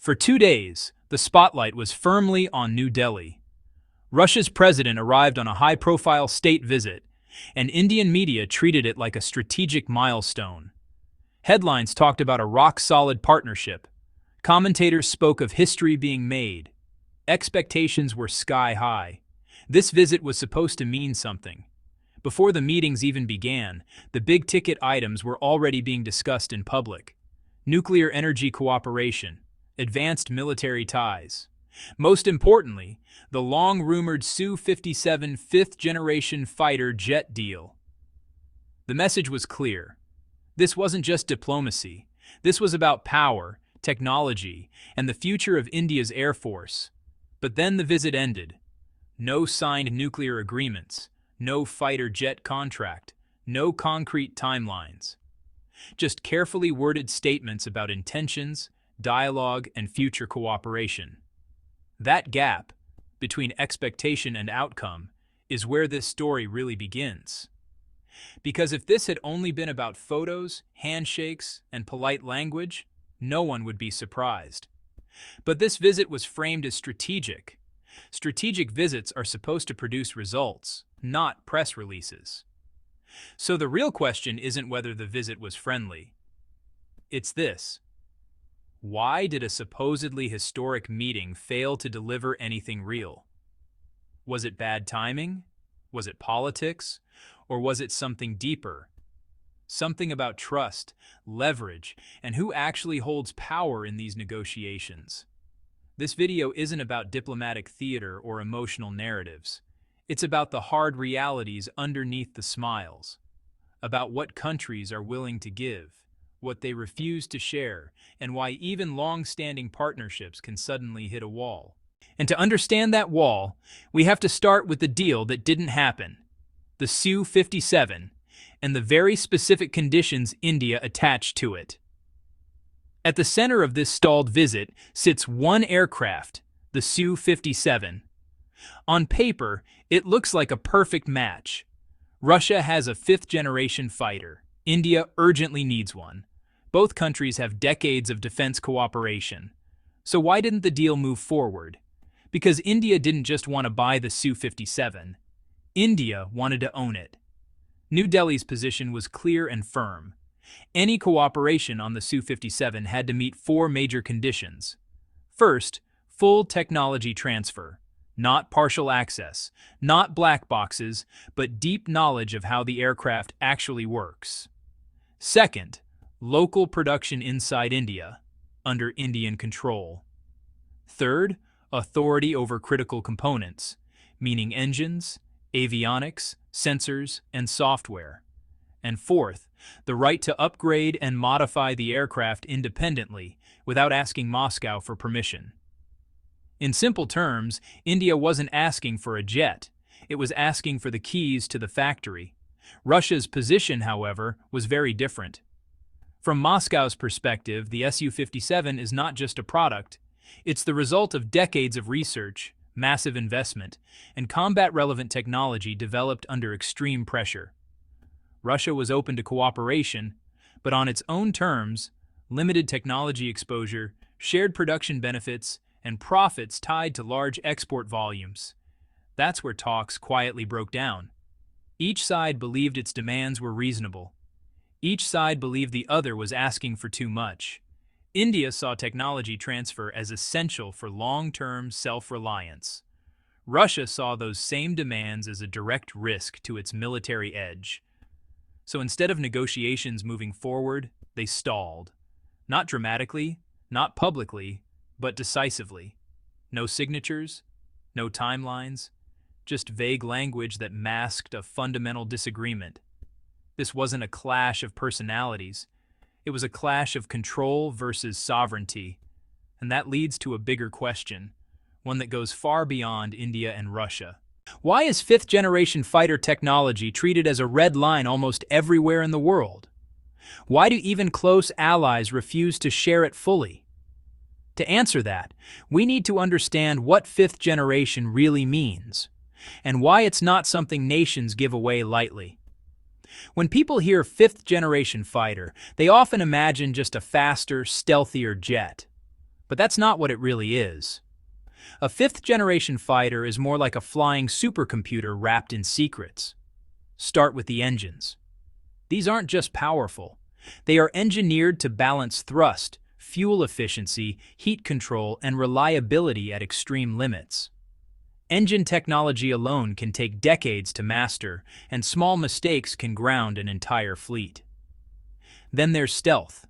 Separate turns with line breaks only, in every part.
For 2 days, the spotlight was firmly on New Delhi. Russia's president arrived on a high-profile state visit, and Indian media treated it like a strategic milestone. Headlines talked about a rock-solid partnership. Commentators spoke of history being made. Expectations were sky-high. This visit was supposed to mean something. Before the meetings even began, the big-ticket items were already being discussed in public. Nuclear energy cooperation, advanced military ties. Most importantly, the long-rumored Su-57 fifth-generation fighter jet deal. The message was clear. This wasn't just diplomacy. This was about power, technology, and the future of India's Air Force. But then the visit ended. No signed nuclear agreements, no fighter jet contract, no concrete timelines. Just carefully worded statements about intentions, dialogue, and future cooperation. That gap between expectation and outcome is where this story really begins. Because if this had only been about photos, handshakes, and polite language, no one would be surprised. But this visit was framed as strategic. Strategic visits are supposed to produce results, not press releases. So the real question isn't whether the visit was friendly. It's this. Why did a supposedly historic meeting fail to deliver anything real? Was it bad timing? Was it politics? Or was it something deeper? Something about trust, leverage, and who actually holds power in these negotiations. This video isn't about diplomatic theater or emotional narratives. It's about the hard realities underneath the smiles. About what countries are willing to give, what they refuse to share, and why even long-standing partnerships can suddenly hit a wall. And to understand that wall, we have to start with the deal that didn't happen, the Su-57, and the very specific conditions India attached to it. At the center of this stalled visit sits one aircraft, the Su-57. On paper, it looks like a perfect match. Russia has a fifth-generation fighter. India urgently needs one. Both countries have decades of defense cooperation. So why didn't the deal move forward? Because India didn't just want to buy the Su-57. India wanted to own it. New Delhi's position was clear and firm. Any cooperation on the Su-57 had to meet 4 major conditions. First, full technology transfer. Not partial access, not black boxes, but deep knowledge of how the aircraft actually works. Second, local production inside India, under Indian control. Third, authority over critical components, meaning engines, avionics, sensors, and software. And fourth, the right to upgrade and modify the aircraft independently without asking Moscow for permission. In simple terms, India wasn't asking for a jet. It was asking for the keys to the factory. Russia's position, however, was very different. From Moscow's perspective, the Su-57 is not just a product. It's the result of decades of research, massive investment, and combat-relevant technology developed under extreme pressure. Russia was open to cooperation, but on its own terms, limited technology exposure, shared production benefits, and profits tied to large export volumes. That's where talks quietly broke down. Each side believed its demands were reasonable. Each side believed the other was asking for too much. India saw technology transfer as essential for long-term self-reliance. Russia saw those same demands as a direct risk to its military edge. So instead of negotiations moving forward, they stalled. Not dramatically, not publicly, but decisively. No signatures, no timelines, just vague language that masked a fundamental disagreement. This wasn't a clash of personalities. It was a clash of control versus sovereignty. And that leads to a bigger question, one that goes far beyond India and Russia. Why is fifth-generation fighter technology treated as a red line almost everywhere in the world? Why do even close allies refuse to share it fully? To answer that, we need to understand what fifth generation really means, and why it's not something nations give away lightly. When people hear fifth-generation fighter, they often imagine just a faster, stealthier jet. But that's not what it really is. A fifth-generation fighter is more like a flying supercomputer wrapped in secrets. Start with the engines. These aren't just powerful. They are engineered to balance thrust, fuel efficiency, heat control, and reliability at extreme limits. Engine technology alone can take decades to master, and small mistakes can ground an entire fleet. Then there's stealth.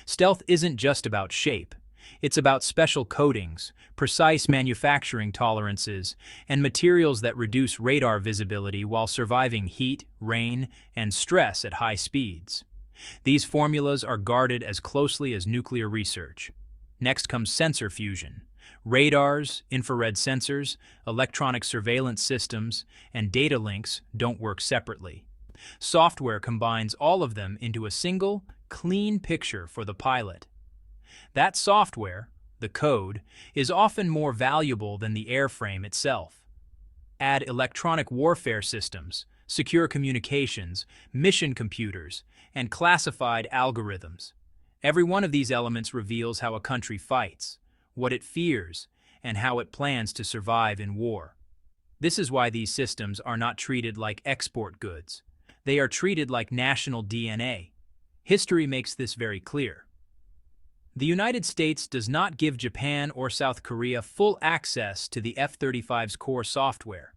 Stealth isn't just about shape. It's about special coatings, precise manufacturing tolerances, and materials that reduce radar visibility while surviving heat, rain, and stress at high speeds. These formulas are guarded as closely as nuclear research. Next comes sensor fusion. Radars, infrared sensors, electronic surveillance systems, and data links don't work separately. Software combines all of them into a single, clean picture for the pilot. That software, the code, is often more valuable than the airframe itself. Add electronic warfare systems, secure communications, mission computers, and classified algorithms. Every one of these elements reveals how a country fights, what it fears, and how it plans to survive in war. This is why these systems are not treated like export goods. They are treated like national DNA. History makes this very clear. The United States does not give Japan or South Korea full access to the F-35's core software.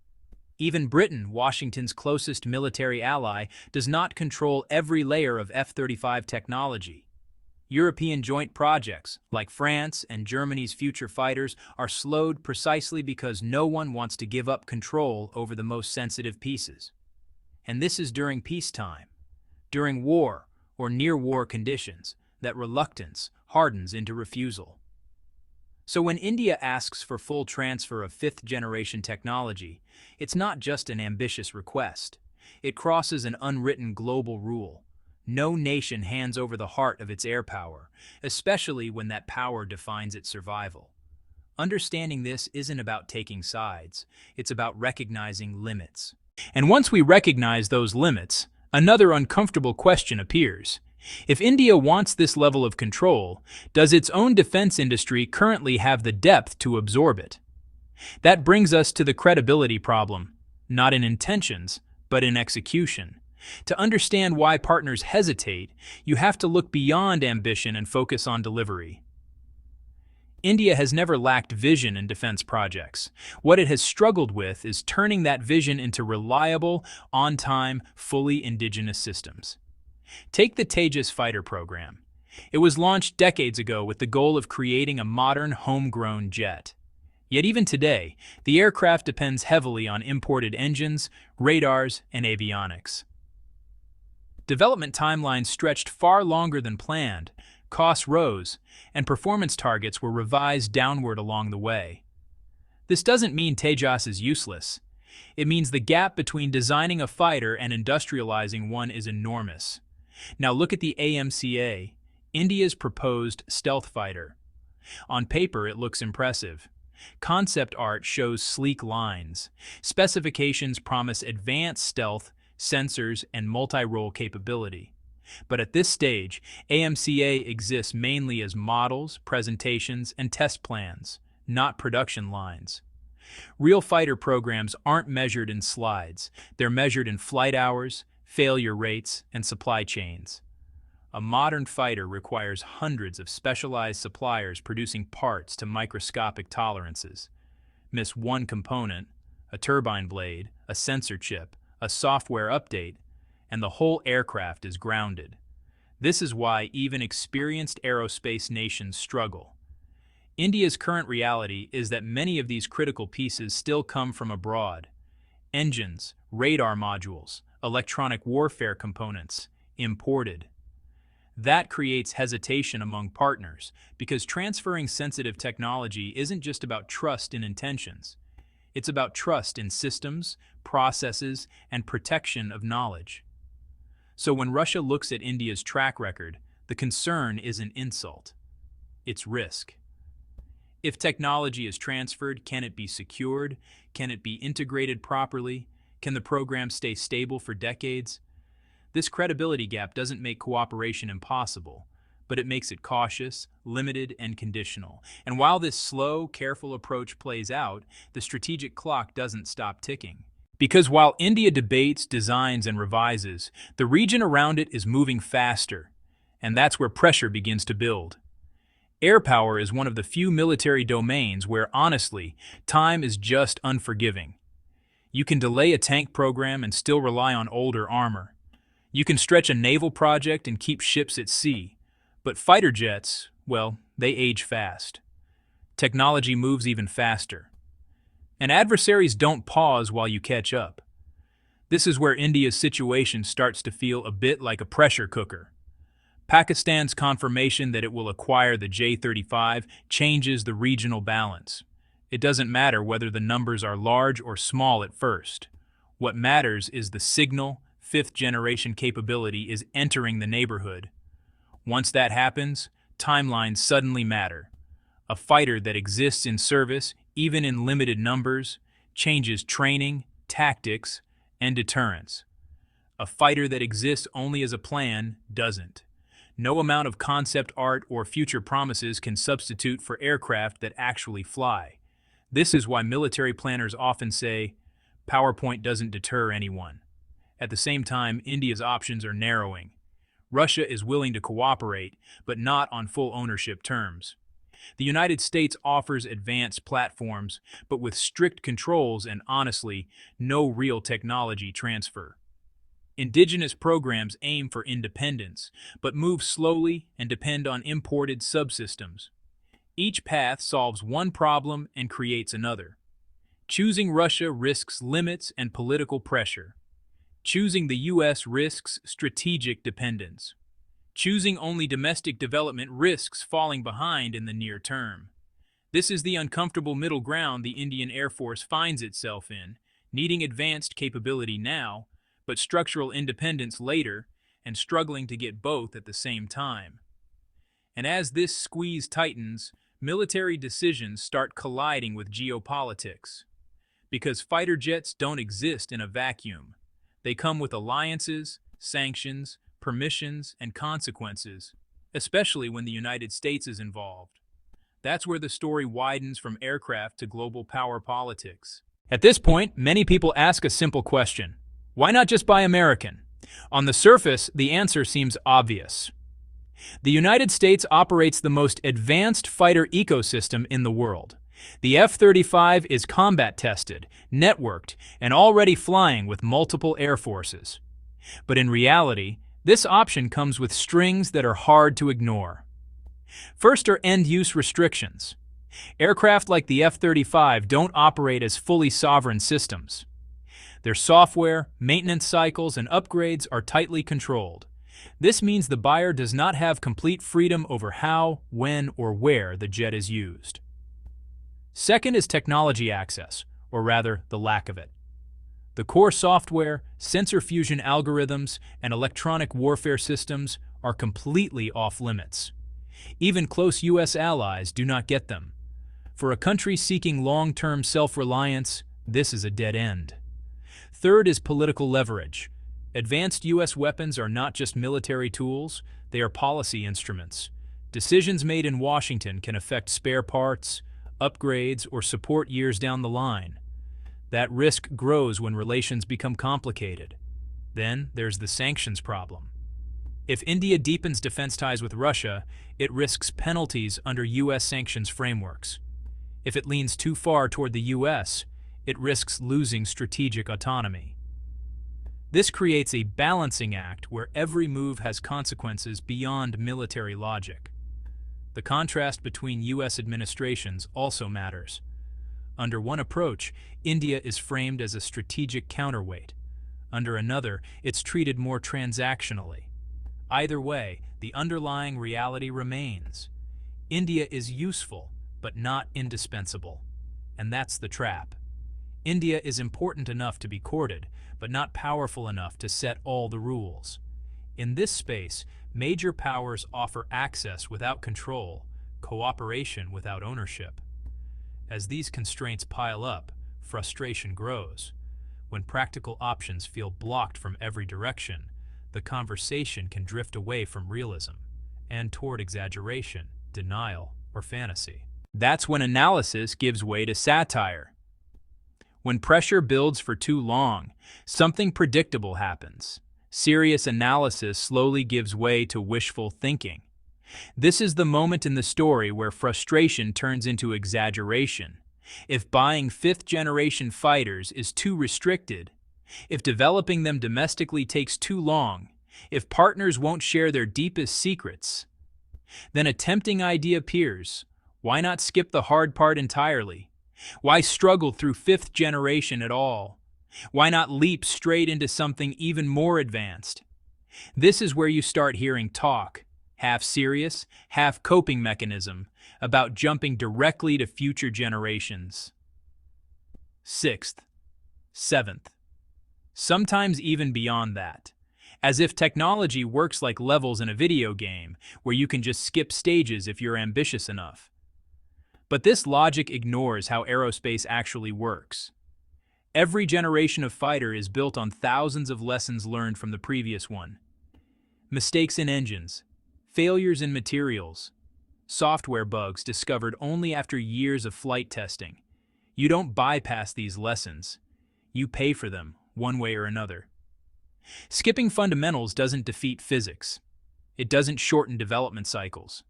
Even Britain, Washington's closest military ally, does not control every layer of F-35 technology. European joint projects, like France and Germany's future fighters, are slowed precisely because no one wants to give up control over the most sensitive pieces. And this is during peacetime. During war or near-war conditions, that reluctance hardens into refusal. So when India asks for full transfer of fifth-generation technology, it's not just an ambitious request. It crosses an unwritten global rule. No nation hands over the heart of its air power, especially when that power defines its survival. Understanding this isn't about taking sides, it's about recognizing limits. And once we recognize those limits, another uncomfortable question appears. If India wants this level of control, does its own defense industry currently have the depth to absorb it? That brings us to the credibility problem, not in intentions, but in execution. To understand why partners hesitate, you have to look beyond ambition and focus on delivery. India has never lacked vision in defense projects. What it has struggled with is turning that vision into reliable, on-time, fully indigenous systems. Take the Tejas fighter program. It was launched decades ago with the goal of creating a modern, homegrown jet. Yet even today, the aircraft depends heavily on imported engines, radars, and avionics. Development timelines stretched far longer than planned, costs rose, and performance targets were revised downward along the way. This doesn't mean Tejas is useless. It means the gap between designing a fighter and industrializing one is enormous. Now look at the AMCA, India's proposed stealth fighter. On paper, it looks impressive. Concept art shows sleek lines. Specifications promise advanced stealth, sensors, and multi-role capability. But at this stage, AMCA exists mainly as models, presentations, and test plans, not production lines. Real fighter programs aren't measured in slides. They're measured in flight hours, failure rates, and supply chains. A modern fighter requires hundreds of specialized suppliers producing parts to microscopic tolerances. Miss one component, a turbine blade, a sensor chip, a software update, and the whole aircraft is grounded. This is why even experienced aerospace nations struggle. India's current reality is that many of these critical pieces still come from abroad. Engines, radar modules, electronic warfare components, imported. That creates hesitation among partners because transferring sensitive technology isn't just about trust in intentions. It's about trust in systems, processes, and protection of knowledge. So when Russia looks at India's track record, the concern isn't insult. It's risk. If technology is transferred, can it be secured? Can it be integrated properly? Can the program stay stable for decades? This credibility gap doesn't make cooperation impossible, but it makes it cautious, limited, and conditional. And while this slow, careful approach plays out, the strategic clock doesn't stop ticking. Because while India debates, designs, and revises, the region around it is moving faster, and that's where pressure begins to build. Air power is one of the few military domains where, honestly, time is just unforgiving. You can delay a tank program and still rely on older armor. You can stretch a naval project and keep ships at sea. But fighter jets, well, they age fast. Technology moves even faster. And adversaries don't pause while you catch up. This is where India's situation starts to feel a bit like a pressure cooker. Pakistan's confirmation that it will acquire the J-35 changes the regional balance. It doesn't matter whether the numbers are large or small at first. What matters is the signal, fifth-generation capability is entering the neighborhood. Once that happens, timelines suddenly matter. A fighter that exists in service, even in limited numbers, changes training, tactics, and deterrence. A fighter that exists only as a plan doesn't. No amount of concept art or future promises can substitute for aircraft that actually fly. This is why military planners often say, PowerPoint doesn't deter anyone. At the same time, India's options are narrowing. Russia is willing to cooperate, but not on full ownership terms. The United States offers advanced platforms, but with strict controls and, honestly, no real technology transfer. Indigenous programs aim for independence, but move slowly and depend on imported subsystems. Each path solves one problem and creates another. Choosing Russia risks limits and political pressure. Choosing the U.S. risks strategic dependence. Choosing only domestic development risks falling behind in the near term. This is the uncomfortable middle ground the Indian Air Force finds itself in, needing advanced capability now, but structural independence later, and struggling to get both at the same time. And as this squeeze tightens, military decisions start colliding with geopolitics. Because fighter jets don't exist in a vacuum. They come with alliances, sanctions, permissions, and consequences, especially when the United States is involved. That's where the story widens from aircraft to global power politics. At this point, many people ask a simple question. Why not just buy American? On the surface, the answer seems obvious. The United States operates the most advanced fighter ecosystem in the world. The F-35 is combat-tested, networked, and already flying with multiple air forces. But in reality, this option comes with strings that are hard to ignore. First are end-use restrictions. Aircraft like the F-35 don't operate as fully sovereign systems. Their software, maintenance cycles, and upgrades are tightly controlled. This means the buyer does not have complete freedom over how, when, or where the jet is used. Second is technology access, or rather, the lack of it. The core software, sensor fusion algorithms, and electronic warfare systems are completely off-limits. Even close U.S. allies do not get them. For a country seeking long-term self-reliance, this is a dead end. Third is political leverage. Advanced U.S. weapons are not just military tools, they are policy instruments. Decisions made in Washington can affect spare parts, upgrades, or support years down the line. That risk grows when relations become complicated. Then there's the sanctions problem. If India deepens defense ties with Russia, it risks penalties under U.S. sanctions frameworks. If it leans too far toward the U.S., it risks losing strategic autonomy. This creates a balancing act where every move has consequences beyond military logic. The contrast between U.S. administrations also matters. Under one approach, India is framed as a strategic counterweight. Under another, it's treated more transactionally. Either way, the underlying reality remains. India is useful, but not indispensable. And that's the trap. India is important enough to be courted, but not powerful enough to set all the rules. In this space, major powers offer access without control, cooperation without ownership. As these constraints pile up, frustration grows. When practical options feel blocked from every direction, the conversation can drift away from realism. and toward exaggeration, denial, or fantasy. That's when analysis gives way to satire. When pressure builds for too long, something predictable happens. Serious analysis slowly gives way to wishful thinking. This is the moment in the story where frustration turns into exaggeration. If buying fifth-generation fighters is too restricted, if developing them domestically takes too long, if partners won't share their deepest secrets, then a tempting idea appears. Why not skip the hard part entirely? Why struggle through fifth generation at all? Why not leap straight into something even more advanced? This is where you start hearing talk, half serious, half coping mechanism, about jumping directly to future generations. Sixth, seventh, sometimes even beyond that. As if technology works like levels in a video game, where you can just skip stages if you're ambitious enough. But this logic ignores how aerospace actually works. Every generation of fighter is built on thousands of lessons learned from the previous one. Mistakes in engines, failures in materials, software bugs discovered only after years of flight testing. You don't bypass these lessons. You pay for them, one way or another. Skipping fundamentals doesn't defeat physics. It doesn't shorten development cycles.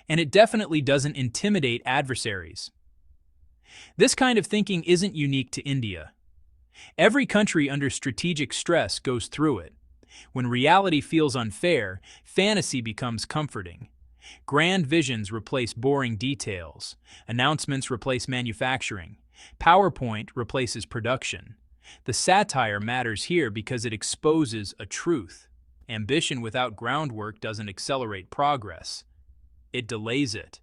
And it definitely doesn't intimidate adversaries. This kind of thinking isn't unique to India. Every country under strategic stress goes through it. When reality feels unfair, fantasy becomes comforting. Grand visions replace boring details. Announcements replace manufacturing. PowerPoint replaces production. The satire matters here because it exposes a truth. Ambition without groundwork doesn't accelerate progress. It delays it.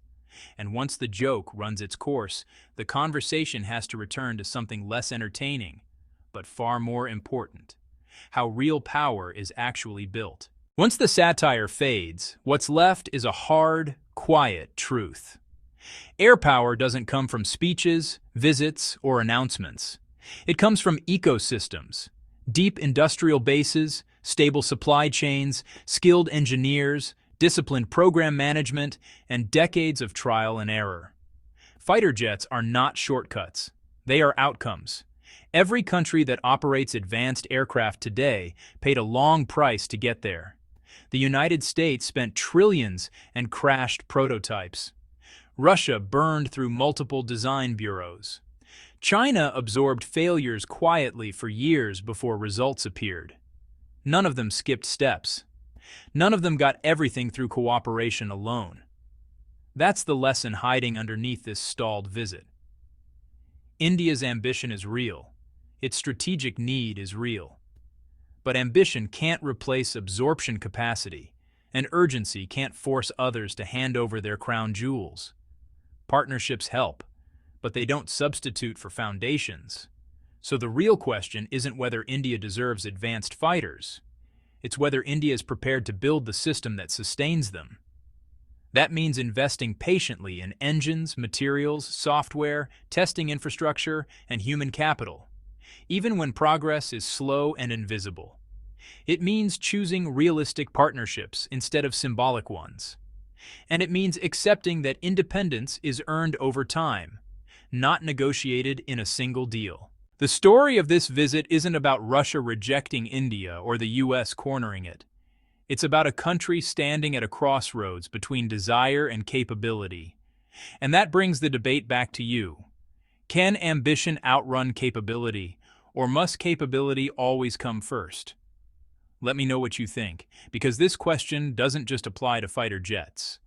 And once the joke runs its course, the conversation has to return to something less entertaining, but far more important: how real power is actually built. Once the satire fades, what's left is a hard, quiet truth. Air power doesn't come from speeches, visits, or announcements. It comes from ecosystems, deep industrial bases, stable supply chains, skilled engineers, disciplined program management, and decades of trial and error. Fighter jets are not shortcuts. They are outcomes. Every country that operates advanced aircraft today paid a long price to get there. The United States spent trillions and crashed prototypes. Russia burned through multiple design bureaus. China absorbed failures quietly for years before results appeared. None of them skipped steps. None of them got everything through cooperation alone. That's the lesson hiding underneath this stalled visit. India's ambition is real. Its strategic need is real. But ambition can't replace absorption capacity, and urgency can't force others to hand over their crown jewels. Partnerships help, but they don't substitute for foundations. So the real question isn't whether India deserves advanced fighters. It's whether India is prepared to build the system that sustains them. That means investing patiently in engines, materials, software, testing infrastructure, and human capital, even when progress is slow and invisible. It means choosing realistic partnerships instead of symbolic ones. And it means accepting that independence is earned over time, not negotiated in a single deal. The story of this visit isn't about Russia rejecting India or the US cornering it. It's about a country standing at a crossroads between desire and capability. And that brings the debate back to you. Can ambition outrun capability, or must capability always come first? Let me know what you think, because this question doesn't just apply to fighter jets.